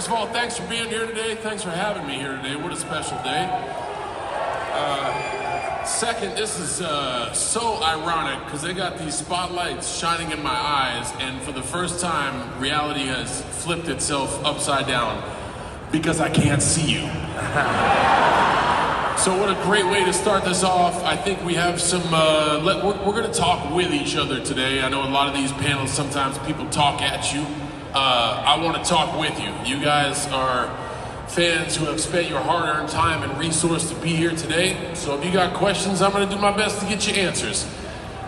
First of all, thanks for being here today. Thanks for having me here today. What a special day. Second, this is so ironic because they got these spotlights shining in my eyes, and for the first time, reality has flipped itself upside down because I can't see you. So what a great way to start this off. I think we have some, we're going to talk with each other today. I know a lot of these panels, sometimes people talk at you. I want to talk with you. You guys are fans who have spent your hard-earned time and resource to be here today. So if you got questions, I'm going to do my best to get you answers.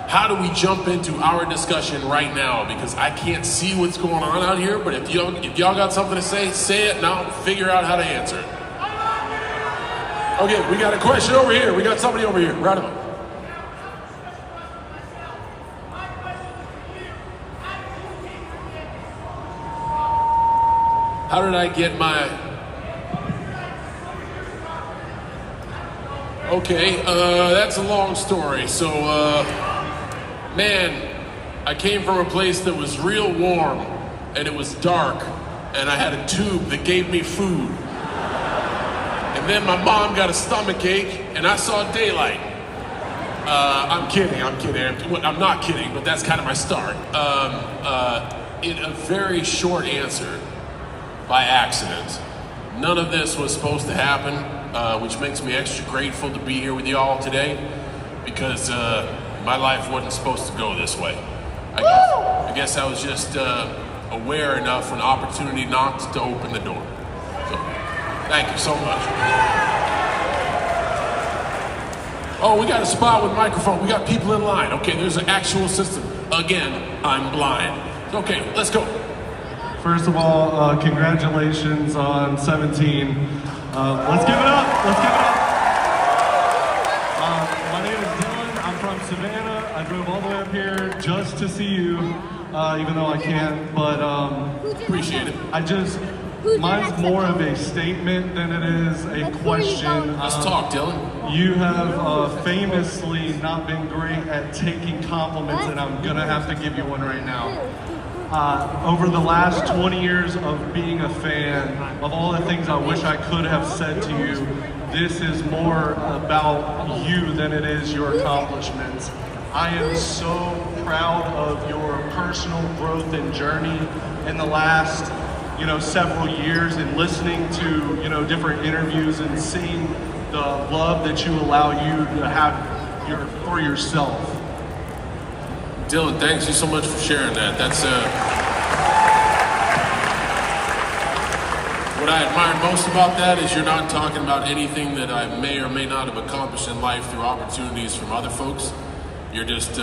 How do we jump into our discussion right now? Because I can't see what's going on out here, but if y'all got something to say it, and I'll figure out how to answer it. Okay, we got a question over here. We got somebody over here. Round of applause. How did I get my... Okay, that's a long story. So, man, I came from a place that was real warm, and it was dark, and I had a tube that gave me food. And then my mom got a stomach ache, and I saw daylight. I'm kidding. I'm not kidding, but that's kind of my start. In a very short answer, by accident. None of this was supposed to happen, which makes me extra grateful to be here with you all today, because my life wasn't supposed to go this way. I guess I was just aware enough when opportunity knocked to open the door. So, thank you so much. Oh, we got a spot with microphone. We got people in line. Okay, there's an actual system. Again, I'm blind. Okay, let's go. First of all, congratulations on 17. Let's give it up. My name is Dylan. I'm from Savannah. I drove all the way up here just to see you, even though I can't. But appreciate it. Mine's more of a statement than it is a question. Let's talk, Dylan. You have famously not been great at taking compliments, and I'm gonna have to give you one right now. Over the last 20 years of being a fan, of all the things I wish I could have said to you, this is more about you than it is your accomplishments. I am so proud of your personal growth and journey in the last, several years, and listening to, different interviews and seeing the love that you allow you to have for yourself. Dylan, thanks you so much for sharing that. That's what I admire most about that is you're not talking about anything that I may or may not have accomplished in life through opportunities from other folks. You're just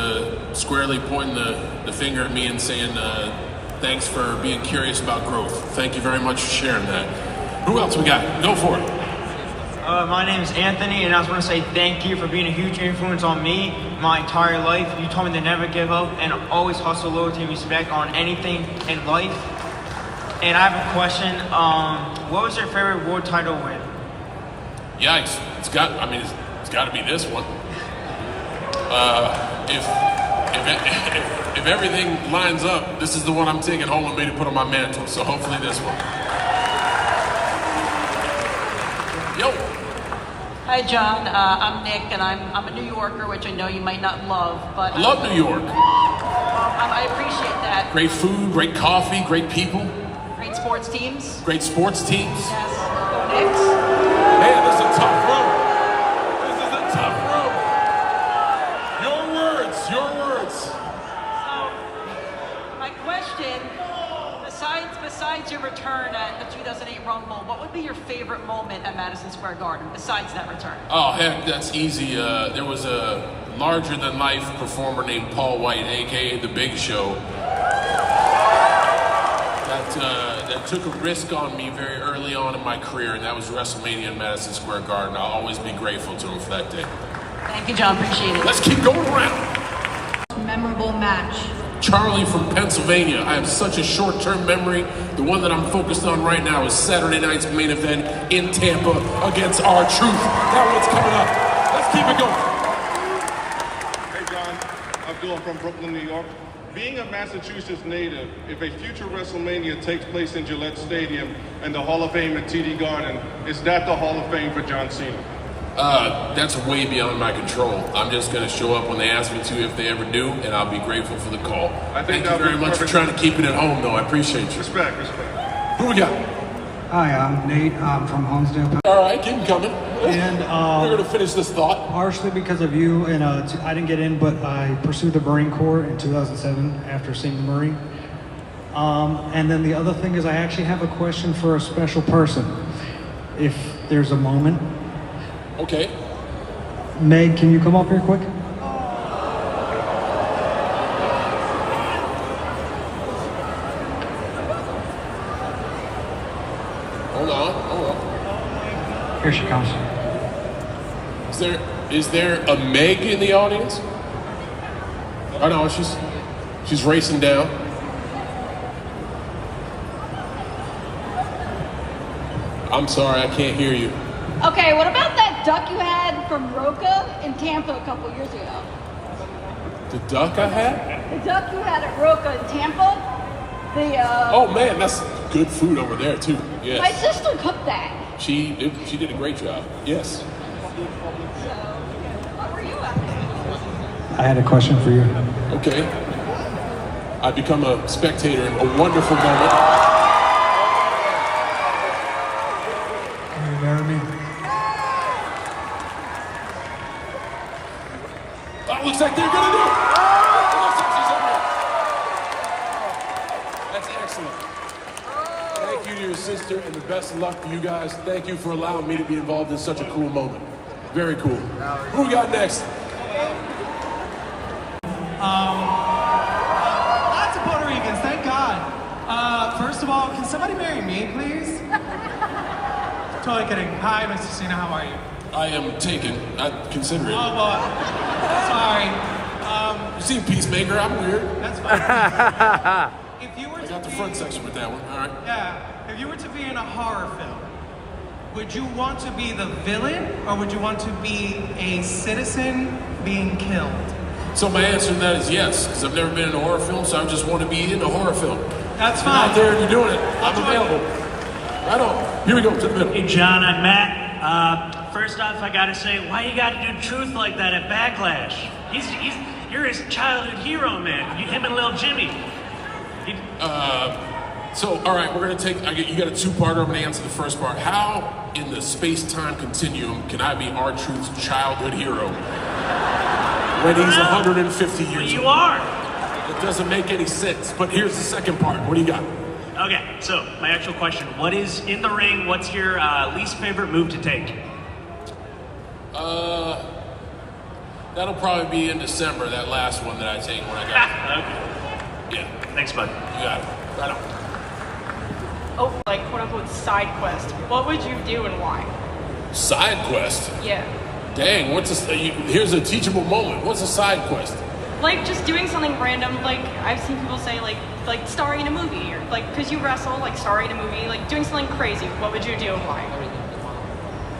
squarely pointing the finger at me and saying thanks for being curious about growth. Thank you very much for sharing that. Who else we got? Go for it. My name is Anthony, and I just want to say thank you for being a huge influence on me my entire life. You told me to never give up and always hustle, loyalty, and respect on anything in life. And I have a question. What was your favorite world title win? Yikes! It's got to be this one. If everything lines up, this is the one I'm taking home with me to put on my mantle. So hopefully this one. Yo. Hi, John. I'm Nick, and I'm a New Yorker, which I know you might not love, but I love New York. I appreciate that. Great food, great coffee, great people. Great sports teams. Great sports teams. Yes. Go Knicks. Man, this is a tough road. This is a tough road. Your words. So, my question, besides your return at the 2008 Rumble, what would be your favorite moment at Madison Square Garden besides that return? Oh, heck, that's easy. There was a larger-than-life performer named Paul White, a.k.a. The Big Show, that took a risk on me very early on in my career, and that was WrestleMania in Madison Square Garden. I'll always be grateful to him for that day. Thank you, John. Appreciate it. Let's keep going around. Memorable match. Charlie from Pennsylvania. I have such a short-term memory. The one that I'm focused on right now is Saturday night's main event in Tampa against R-Truth. That one's coming up. Let's keep it going. Hey, John. Abdul, I'm from Brooklyn, New York. being a Massachusetts native, if a future WrestleMania takes place in Gillette Stadium and the Hall of Fame at TD Garden, is that the Hall of Fame for John Cena? That's way beyond my control. I'm just going to show up when they ask me to if they ever do, and I'll be grateful for the call. Thank you very much for trying to keep it at home, though. I appreciate you. Respect. Who we got? Hi, I'm Nate. I'm from Honesdale. All right, keep 'em coming. And we're going to finish this thought. Partially because of you, and I didn't get in, but I pursued the Marine Corps in 2007 after seeing the Marine. And then the other thing is I actually have a question for a special person, if there's a moment. Okay. Meg, can you come up here quick? Hold on. Here she comes. Is there a Meg in the audience? Oh no, she's racing down. I'm sorry, I can't hear you. Okay, what about that duck you had from Roca in Tampa a couple years ago? The duck I had? The duck you had at Roca in Tampa? Oh man, that's good food over there too. Yes. My sister cooked that. She did a great job. Yes. So, what were you up to? I had a question for you. Okay. I become a spectator in a wonderful moment. Can you marry me? Oh, looks like they're gonna do it. That's excellent. Thank you to your sister, and the best of luck to you guys. Thank you for allowing me to be involved in such a cool moment. Very cool. Who we got next? Lots of Puerto Ricans, thank God. First of all, can somebody marry me, please? Totally kidding. Hi, Mr. Cena, how are you? I am taken. I'd consider it. Oh, well, sorry. You seen Peacemaker? I'm weird. That's fine. If you were I got the front section with that one. All right. Yeah, if you were to be in a horror film, would you want to be the villain or would you want to be a citizen being killed? So my answer to that is yes, because I've never been in a horror film, so I just want to be in a horror film. That's fine. Out there, if you're doing it, I'm available. Right on. Here we go, to the middle. Hey, John, I'm Matt. First off, I gotta say, why you gotta do truth like that at Backlash? You're his childhood hero, man. Him and Lil Jimmy. So, all right, we're gonna take. You got a two-parter. I'm gonna answer the first part. How in the space-time continuum can I be R-Truth's childhood hero when he's 150 years old? You are. It doesn't make any sense. But here's the second part. What do you got? Okay, so my actual question: what is in the ring? What's your least favorite move to take? That'll probably be in December. That last one that I take when I got. Okay. Yeah. Thanks, bud. You got it. Right on. Oh, like quote unquote side quest. What would you do and why? Side quest. Yeah. Dang, here's a teachable moment. What's a side quest? Like just doing something random. Like I've seen people say like starring in a movie or like because you wrestle, like starring in a movie, like doing something crazy. What would you do and why?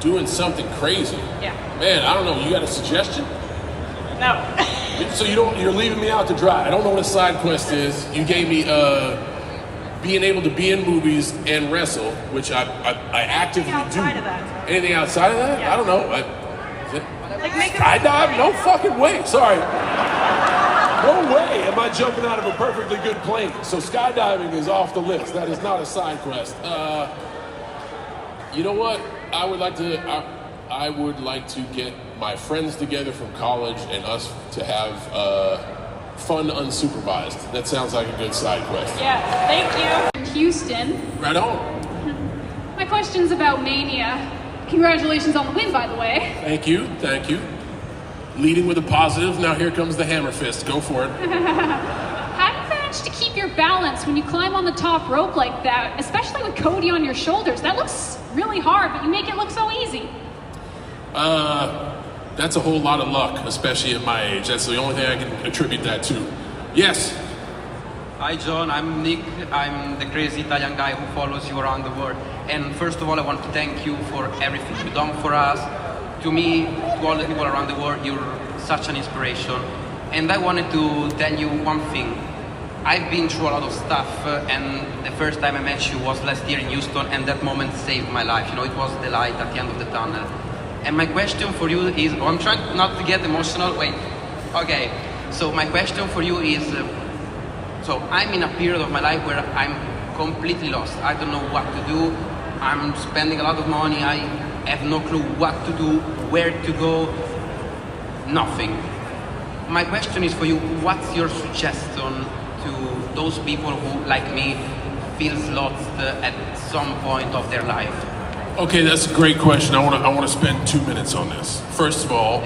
Doing something crazy. Yeah. Man, I don't know. You got a suggestion? No. So you're leaving me out to dry. I don't know what a side quest is. You gave me being able to be in movies and wrestle, which I actively Anything do. outside of that. Anything outside of that? Yeah. I don't know. Like make a Skydive? No fucking way. Sorry. No way am I jumping out of a perfectly good plane. So skydiving is off the list. That is not a side quest. You know what? I would like to get my friends together from college and us to have fun unsupervised. That sounds like a good side quest. Yeah. Thank you. Houston. Right on. My question's about Mania. Congratulations on the win, by the way. Thank you. Thank you. Leading with a positive. Now here comes the hammer fist. Go for it. How do you manage to keep your balance when you climb on the top rope like that, especially with Cody on your shoulders? That looks really hard, but you make it look so easy. That's a whole lot of luck, especially at my age. That's the only thing I can attribute that to. Yes. Hi John, I'm Nick. I'm the crazy Italian guy who follows you around the world. And first of all, I want to thank you for everything you've done for us. To me, to all the people around the world, you're such an inspiration. And I wanted to tell you one thing. I've been through a lot of stuff, and the first time I met you was last year in Houston, and that moment saved my life. You know, it was the light at the end of the tunnel. And my question for you is, I'm trying not to get emotional, wait, okay. So my question for you is, so I'm in a period of my life where I'm completely lost. I don't know what to do. I'm spending a lot of money. I have no clue what to do, where to go, nothing. My question is for you, what's your suggestion to those people who, like me, feels lost at some point of their life? Okay, that's a great question. I want to spend 2 minutes on this. First of all,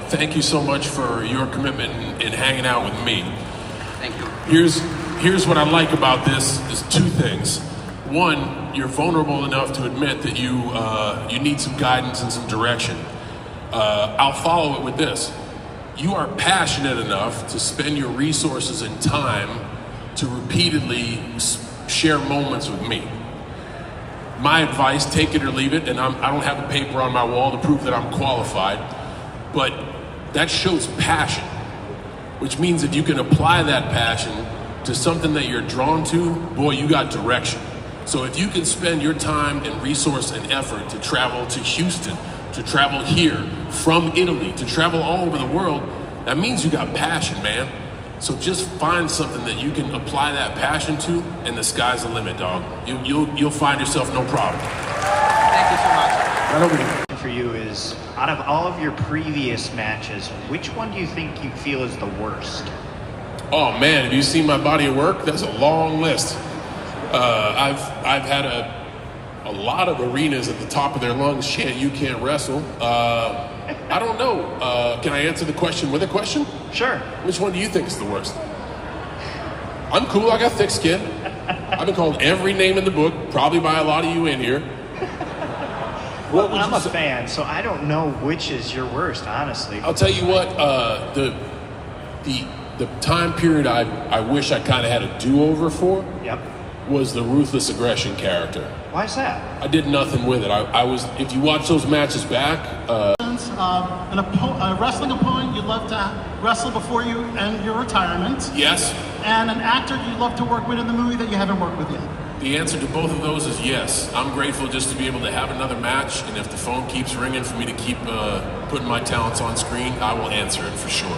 thank you so much for your commitment in hanging out with me. Thank you. Here's what I like about this is 2 things. One, you're vulnerable enough to admit that you need some guidance and some direction. I'll follow it with this. You are passionate enough to spend your resources and time to repeatedly share moments with me. My advice, take it or leave it, and I don't have a paper on my wall to prove that I'm qualified, but that shows passion, which means if you can apply that passion to something that you're drawn to, boy, you got direction. So if you can spend your time and resource and effort to travel to Houston, to travel here, from Italy, to travel all over the world, that means you got passion, man. So just find something that you can apply that passion to, and the sky's the limit, dog. You'll find yourself no problem. Thank you so much. Right over here. For you is, out of all of your previous matches, which one do you think you feel is the worst? Oh man, have you seen my body of work? That's a long list. I've had a lot of arenas at the top of their lungs chant, "You can't wrestle." I don't know. Can I answer the question with a question? Sure. Which one do you think is the worst? I'm cool, I got thick skin. I've been called every name in the book, probably by a lot of you in here. Well, I'm a fan, so I don't know which is your worst, honestly. I'll tell you what, the time period I wish I kind of had a do-over for was the Ruthless Aggression character. Why is that? I did nothing with it. I was, if you watch those matches back, a wrestling opponent you'd love to wrestle before you end your retirement. Yes. And an actor you'd love to work with in the movie that you haven't worked with yet. The answer to both of those is yes. I'm grateful just to be able to have another match, and if the phone keeps ringing for me to keep putting my talents on screen, I will answer it for sure.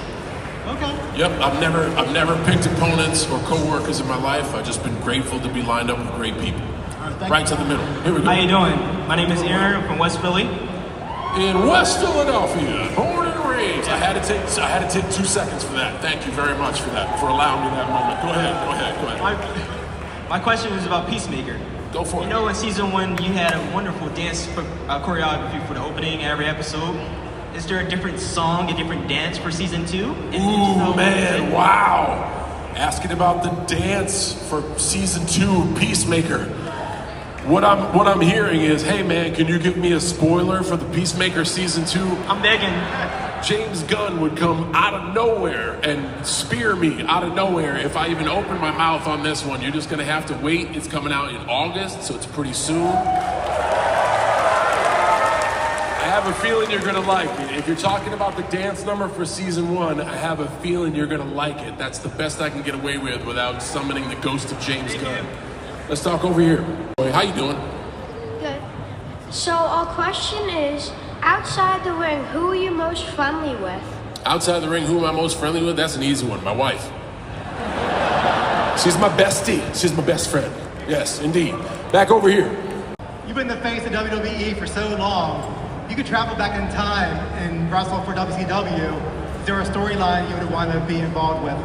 Okay. Yep, I've never picked opponents or co-workers in my life. I've just been grateful to be lined up with great people. Right to the middle. Here we go. How you doing? My name is Aaron. I'm from West Philly. In West Philadelphia, born and raised. I had to take 2 seconds for that. Thank you very much for that, for allowing me that moment. Go ahead. My question is about Peacemaker. Go for it. You know, in season 1, you had a wonderful dance choreography for the opening every episode. Is there a different song, a different dance for season 2? Ooh, man, wow. Asking about the dance for season 2 Peacemaker. What I'm hearing is, hey man, can you give me a spoiler for the Peacemaker season 2? I'm begging. James Gunn would come out of nowhere and spear me out of nowhere if I even open my mouth on this one. You're just gonna have to wait. It's coming out in August, so it's pretty soon. I have a feeling you're gonna like it. If you're talking about the dance number for season 1, I have a feeling you're gonna like it. That's the best I can get away with without summoning the ghost of James Gunn. Let's talk over here. How you doing? Good. So our question is, outside the ring, who are you most friendly with? Outside the ring, who am I most friendly with? That's an easy one, my wife. She's my bestie. She's my best friend. Yes, indeed. Back over here. You've been the face of WWE for so long. You could travel back in time and wrestle for WCW. Is there a storyline you would want to be involved with?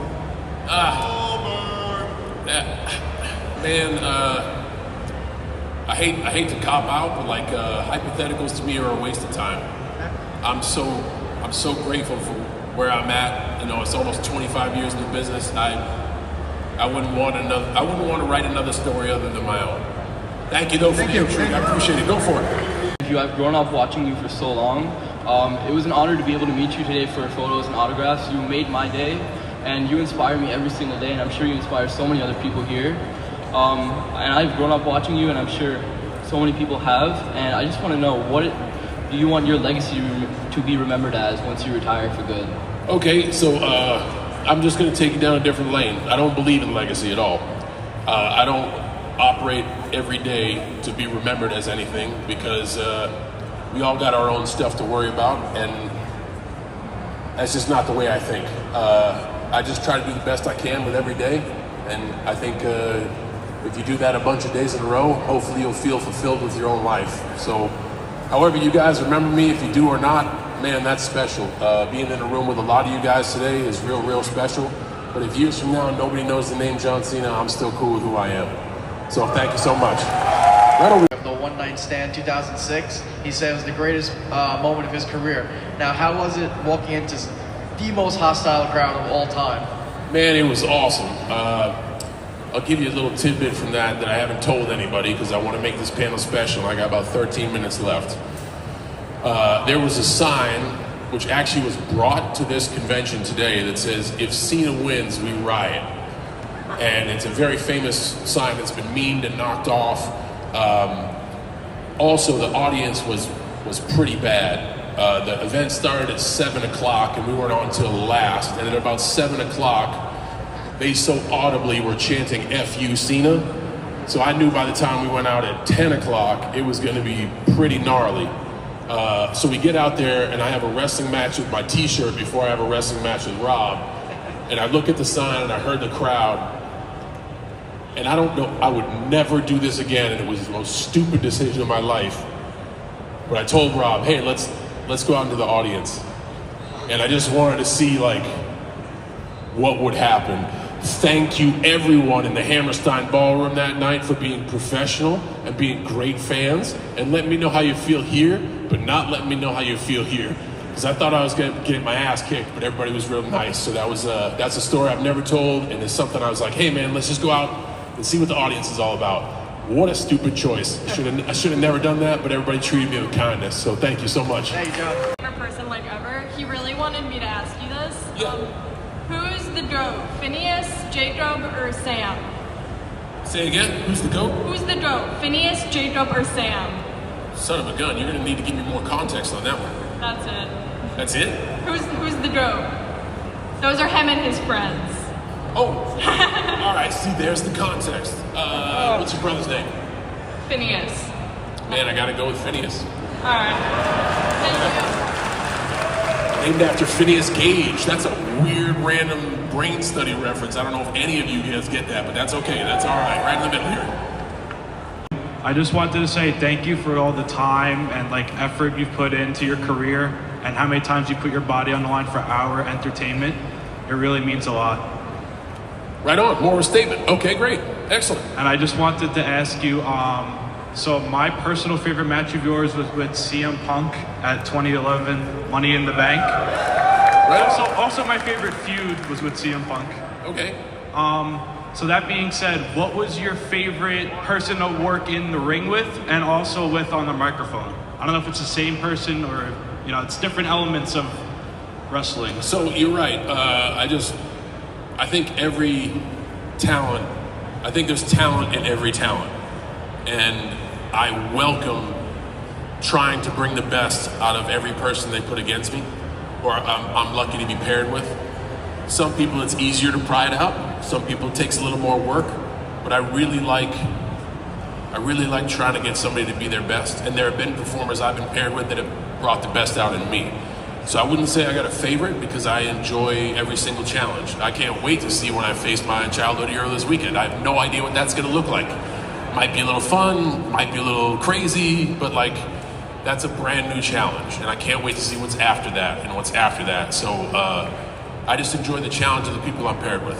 Man, I hate to cop out, but like hypotheticals to me are a waste of time. I'm so grateful for where I'm at. You know, it's almost 25 years in the business. I wouldn't want to write another story other than my own. Thank you though for the intrigue. I appreciate it. Go for it. I've grown up watching you for so long. It was an honor to be able to meet you today for photos and autographs. You made my day, and you inspire me every single day, and I'm sure you inspire so many other people here. And I've grown up watching you, and I'm sure so many people have, and I just want to know, what do you want your legacy to be remembered as once you retire for good? Okay, so I'm just going to take you down a different lane. I don't believe in legacy at all. I don't operate every day to be remembered as anything because we all got our own stuff to worry about, and that's just not the way I think. I just try to do the best I can with every day, and I think if you do that a bunch of days in a row, hopefully you'll feel fulfilled with your own life. So however you guys remember me, if you do or not, man, that's special. Being in a room with a lot of you guys today is real, real special. But if years from now nobody knows the name John Cena, I'm still cool with who I am. So thank you so much. Right over. The One Night Stand 2006, he said it was the greatest moment of his career. Now, how was it walking into the most hostile crowd of all time? Man, it was awesome. I'll give you a little tidbit from that I haven't told anybody because I want to make this panel special. I got about 13 minutes left. There was a sign which actually was brought to this convention today that says, "If Cena wins, we riot." And it's a very famous sign that's been memed and knocked off. Also, the audience was pretty bad. The event started at 7 o'clock and we weren't on until last. And at about 7 o'clock, they so audibly were chanting "F you, Cena." So I knew by the time we went out at 10 o'clock, it was gonna be pretty gnarly. So we get out there and I have a wrestling match with my t-shirt before I have a wrestling match with Rob. And I look at the sign and I heard the crowd. And I don't know, I would never do this again, and it was the most stupid decision of my life. But I told Rob, hey, let's go out into the audience. And I just wanted to see like what would happen. Thank you everyone in the Hammerstein Ballroom that night for being professional and being great fans and letting me know how you feel here, but not letting me know how you feel here. Because I thought I was gonna get my ass kicked, but everybody was real nice. So that's a story I've never told, and it's something I was like, hey man, let's just go out and see what the audience is all about. What a stupid choice. I should have never done that, but everybody treated me with kindness. So thank you so much. Hey, John. Favorite person like ever. He really wanted me to ask you this. Yeah. Who's the GOAT? Phineas, Jacob, or Sam? Say again, who's the GOAT? Who's the GOAT? Phineas, Jacob, or Sam? Son of a gun, you're gonna need to give me more context on that one. That's it. That's it? Who's the GOAT? Those are him and his friends. Oh, all right, see, there's the context. What's your brother's name? Phineas. Man, I gotta go with Phineas. All right. Named after Phineas Gage. That's a weird, random brain study reference. I don't know if any of you guys get that, but that's okay. That's all right. Right in the middle here. I just wanted to say thank you for all the time and like effort you've put into your career and how many times you put your body on the line for our entertainment. It really means a lot. Right on, more of a statement. Okay, great, excellent. And I just wanted to ask you, so my personal favorite match of yours was with CM Punk at 2011 Money in the Bank. Right. Also my favorite feud was with CM Punk. Okay. So that being said, what was your favorite person to work in the ring with and also with on the microphone? I don't know if it's the same person or, you know, it's different elements of wrestling. So you're right. I think every talent, I think there's talent in every talent. And I welcome trying to bring the best out of every person they put against me, or I'm lucky to be paired with. Some people it's easier to pry it out. Some people it takes a little more work, but I really like trying to get somebody to be their best. And there have been performers I've been paired with that have brought the best out in me. So I wouldn't say I got a favorite because I enjoy every single challenge. I can't wait to see when I face my childhood hero this weekend. I have no idea what that's gonna look like. Might be a little fun, might be a little crazy, but like, that's a brand new challenge. And I can't wait to see what's after that and what's after that. So I just enjoy the challenge of the people I'm paired with.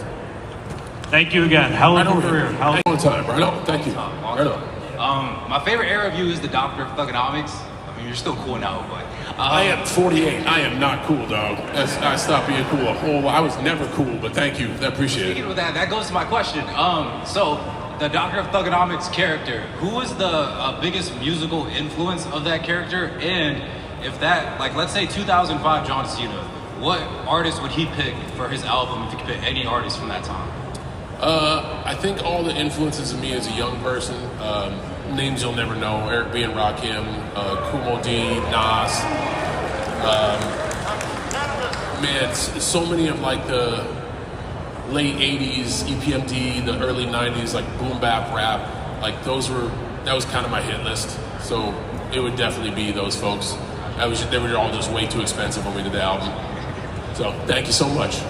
Thank you again. Hell of a career. Hell of a time, right on, thank you. Right on. My favorite era of you is the Doctor of Thugonomics. I mean, you're still cool now, but... I am 48. I am not cool, dog. I stopped being cool a whole while. I was never cool, but thank you. I appreciate it. Speaking of that goes to my question. So, the Doctor of Thugonomics character, who was the biggest musical influence of that character? And if that, like, let's say 2005 John Cena, what artist would he pick for his album if he could pick any artist from that time? I think all the influences of me as a young person, names you'll never know, Eric B. and Rakim, Kumo D, Nas, man, so many of like the late 80s, EPMD, the early 90s, like boom bap rap, like that was kind of my hit list. So it would definitely be those folks. They were all just way too expensive when we did the album. So thank you so much.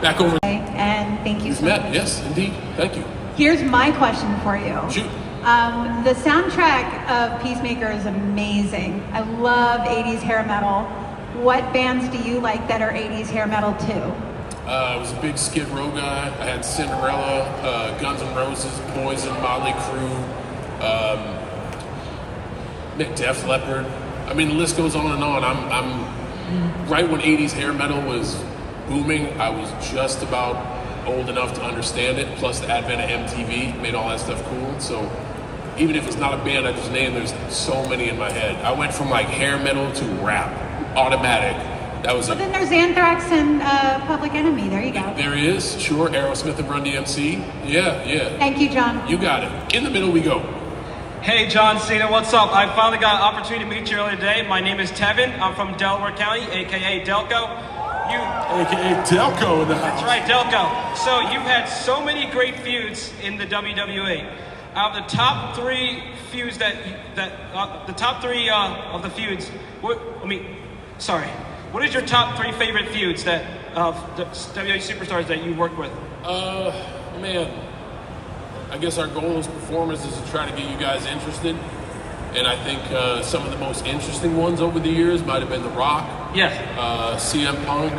Back over. And thank you so much. Yes, indeed. Thank you. Here's my question for you. Shoot. The soundtrack of Peacemaker is amazing. I love 80s hair metal. What bands do you like that are 80s hair metal too? I was a big Skid Row guy. I had Cinderella, Guns N' Roses, Poison, Motley Crue, Def Leppard. I mean, the list goes on and on. I'm right when 80s hair metal was booming. I was just about old enough to understand it. Plus, the advent of MTV made all that stuff cool. So, even if it's not a band I just named, there's so many in my head. I went from like hair metal to rap, automatic. That was then there's Anthrax and Public Enemy. There you go. There is, sure. Aerosmith and Run DMC. Yeah. Thank you, John. You got it. In the middle we go. Hey, John Cena, what's up? I finally got an opportunity to meet you earlier today. My name is Tevin. I'm from Delaware County, aka Delco. AKA Delco in the house. That's right, Delco. So you've had so many great feuds in the WWE. Out of the top three feuds of the feuds, what is your top three favorite feuds that the WWE superstars that you worked with? Man, I guess our goal as performers is to try to get you guys interested. And I think some of the most interesting ones over the years might have been The Rock. Yes. CM Punk.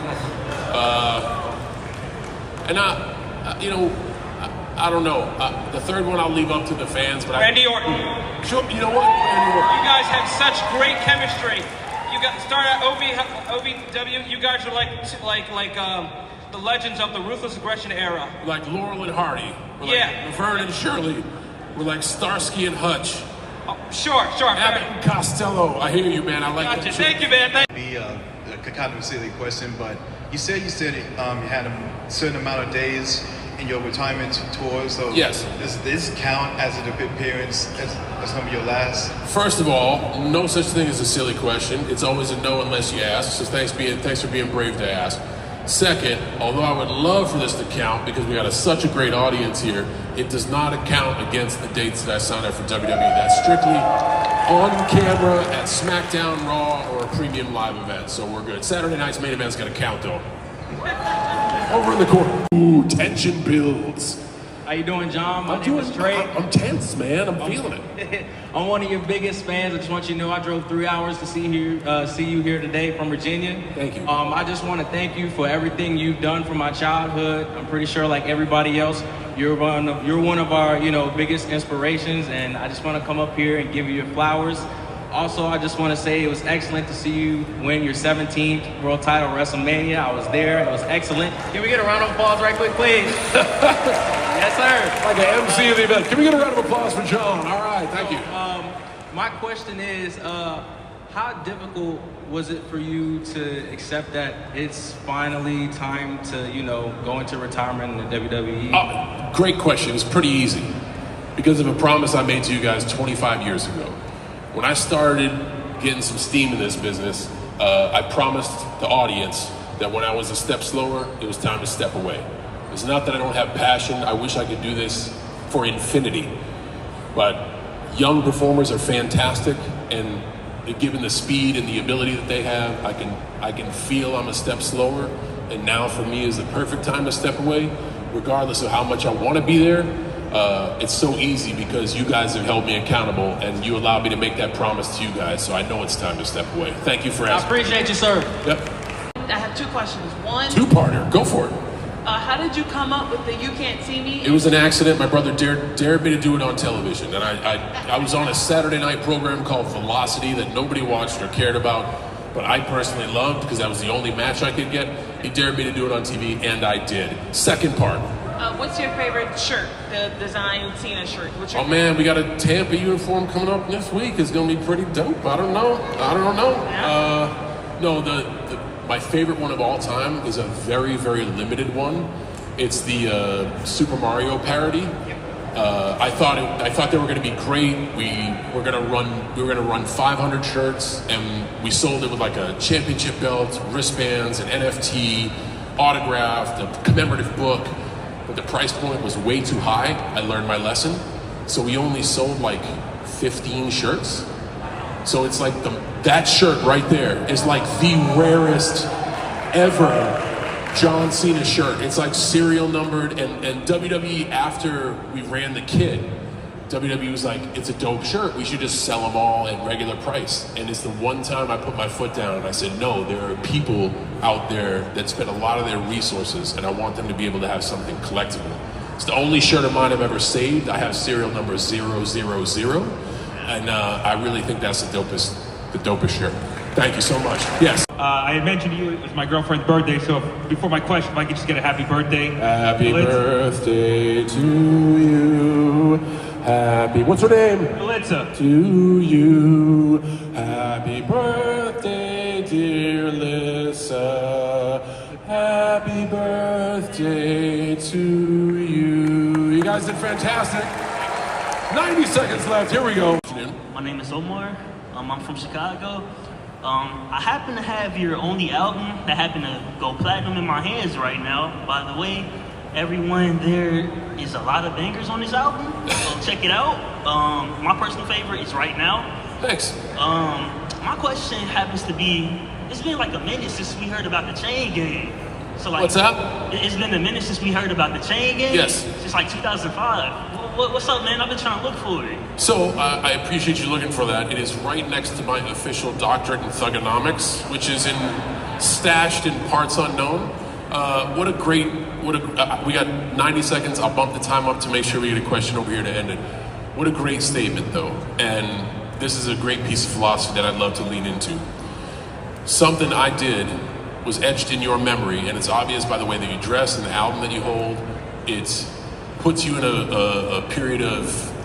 I don't know. The third one I'll leave up to the fans. But Randy Orton. Sure, you know what? Randy Orton. You guys have such great chemistry. You got started at OVW. You guys are like the legends of the Ruthless Aggression era. Like Laurel and Hardy. Yeah. Like Laverne and Shirley. We're like Starsky and Hutch. Sure. Abbott and Costello. I hear you, man. I like that. Thank you, man. Be a kind of a silly question, but you said you had a certain amount of days in your retirement tour. So yes, does this count as an appearance as some of your last? First of all, no such thing as a silly question. It's always a no unless you ask. So thanks for being brave to ask. Second, although I would love for this to count because we got such a great audience here, it does not account against the dates that I signed up for WWE. That's strictly on camera at SmackDown, Raw, or a premium live event, so we're good. Saturday night's main event's gonna count though. Over in the corner. Ooh, tension builds. How you doing, John? My name is Trey. I'm tense, man. I'm feeling it. I'm one of your biggest fans. I just want you to know I drove 3 hours to see you here today from Virginia. Thank you. I just want to thank you for everything you've done for my childhood. I'm pretty sure, like everybody else, you're one of our biggest inspirations, and I just want to come up here and give you your flowers. Also, I just want to say it was excellent to see you win your 17th world title at WrestleMania. I was there. It was excellent. Can we get a round of applause right quick, please? Yes, sir. Like an MC of the event. Can we get a round of applause for John? All right, thank you. My question is, how difficult was it for you to accept that it's finally time to, go into retirement in the WWE? Great question. It was pretty easy because of a promise I made to you guys 25 years ago. When I started getting some steam in this business, I promised the audience that when I was a step slower, it was time to step away. It's not that I don't have passion. I wish I could do this for infinity. But young performers are fantastic, and given the speed and the ability that they have, I can feel I'm a step slower. And now for me is the perfect time to step away, regardless of how much I want to be there. It's so easy because you guys have held me accountable and you allowed me to make that promise to you guys, so I know it's time to step away. Thank you for asking. I appreciate you, sir. Yep. I have two questions. One, Two-parter, go for it. how did you come up with the "You Can't See Me"? It was an accident. My brother dared me to do it on television, and I was on a Saturday night program called Velocity that nobody watched or cared about, but I personally loved because that was the only match I could get. He dared me to do it on TV, and I did. Second part. What's your favorite shirt? The design Cena shirt. Oh man, we got a Tampa uniform coming up next week. It's gonna be pretty dope. I don't know. No, my favorite one of all time is a very, very limited one. It's the Super Mario parody. I thought they were gonna be great. We were gonna run 500 shirts, and we sold it with like a championship belt, wristbands, an NFT, autographed, a commemorative book. but the price point was way too high. I learned my lesson. So we only sold like 15 shirts. So it's like that shirt right there is like the rarest ever John Cena shirt. It's like serial numbered, and WWE, after we ran the kit, WWE was like, it's a dope shirt, we should just sell them all at regular price. And it's the one time I put my foot down and I said, no, there are people out there that spend a lot of their resources and I want them to be able to have something collectible. It's the only shirt of mine I've ever saved. I have serial number 000, and I really think that's the dopest shirt. Thank you so much. Yes. I had mentioned to you it was my girlfriend's birthday, so before my question, if I could just get a happy birthday. Happy birthday to you. Happy, what's her name? Melissa. To you. Happy birthday, dear Lissa. Happy birthday to you. You guys did fantastic. 90 seconds left. Here we go. My name is Omar. I'm from Chicago. I happen to have your only album that happened to go platinum in my hands right now. By the way, everyone, there is a lot of bangers on this album, so check it out. My personal favorite is Right Now. Thanks. My question happens to be, it's been like a minute since we heard about the Chain Gang. So like, what's up? It's been a minute since we heard about the Chain Gang. Yes. Since like 2005. What's up, man? I've been trying to look for it. So I appreciate you looking for that. It is right next to my official doctorate in thugonomics, which is stashed in parts unknown. We got 90 seconds. I'll bump the time up to make sure we get a question over here to end it. What a great statement, though. And this is a great piece of philosophy that I'd love to lean into. Something I did was etched in your memory, and it's obvious by the way that you dress and the album that you hold. It puts you in a period of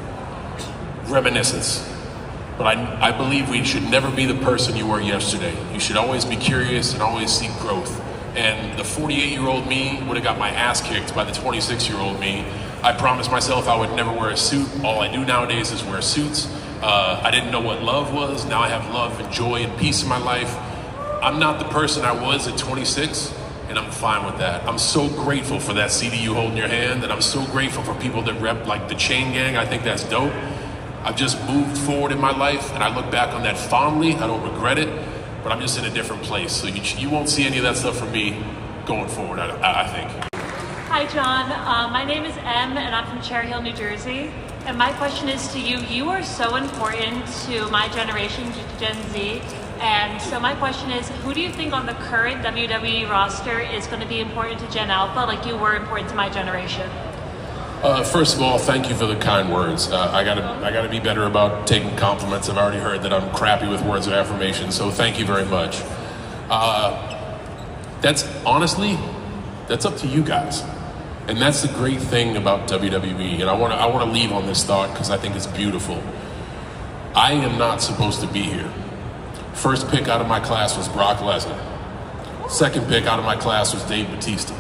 reminiscence. But I believe we should never be the person you were yesterday. You should always be curious and always seek growth. And the 48-year-old me would have got my ass kicked by the 26-year-old me. I promised myself I would never wear a suit. All I do nowadays is wear suits. I didn't know what love was. Now I have love and joy and peace in my life. I'm not the person I was at 26, and I'm fine with that. I'm so grateful for that CD you hold in your hand, and I'm so grateful for people that rep like the Chain Gang. I think that's dope. I've just moved forward in my life, and I look back on that fondly. I don't regret it, but I'm just in a different place. So you won't see any of that stuff from me going forward, I think. Hi, John. My name is Em, and I'm from Cherry Hill, New Jersey. And my question is to you. You are so important to my generation, Gen Z. And so my question is, who do you think on the current WWE roster is going to be important to Gen Alpha, like you were important to my generation? First of all, thank you for the kind words. I gotta be better about taking compliments. I've already heard that I'm crappy with words of affirmation, so thank you very much. That's up to you guys. And that's the great thing about WWE, and I want to leave on this thought because I think it's beautiful. I am not supposed to be here. First pick out of my class was Brock Lesnar. Second pick out of my class was Dave Bautista.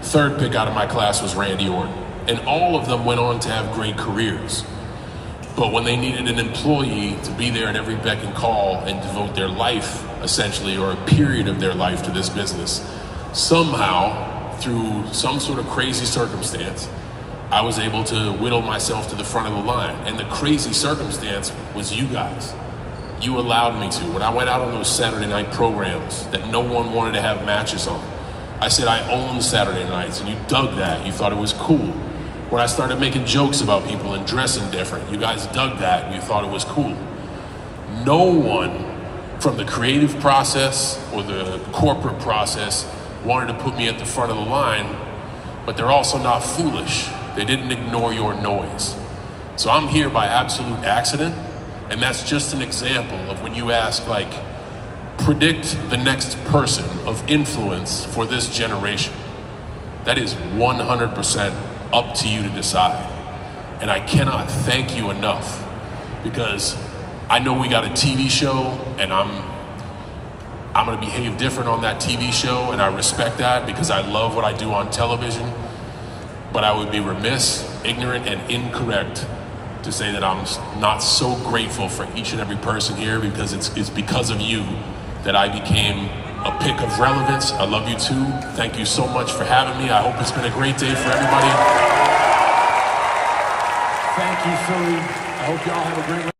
Third pick out of my class was Randy Orton. And all of them went on to have great careers. But when they needed an employee to be there at every beck and call and devote their life, essentially, or a period of their life to this business, somehow, through some sort of crazy circumstance, I was able to whittle myself to the front of the line. And the crazy circumstance was you guys. You allowed me to. When I went out on those Saturday night programs that no one wanted to have matches on, I said I own Saturday nights, and you dug that. You thought it was cool. When I started making jokes about people and dressing different, you guys dug that and you thought it was cool. No one from the creative process or the corporate process wanted to put me at the front of the line, but they're also not foolish. They didn't ignore your noise. So I'm here by absolute accident. And that's just an example of when you ask, like, predict the next person of influence for this generation. That is 100% up to you to decide. And I cannot thank you enough, because I know we got a TV show, and I'm gonna behave different on that TV show, and I respect that because I love what I do on television. But I would be remiss, ignorant, and incorrect to say that I'm not so grateful for each and every person here, because it's because of you that I became a pick of relevance. I love you too. Thank you so much for having me. I hope it's been a great day for everybody. Thank you, Philly. I hope y'all have a great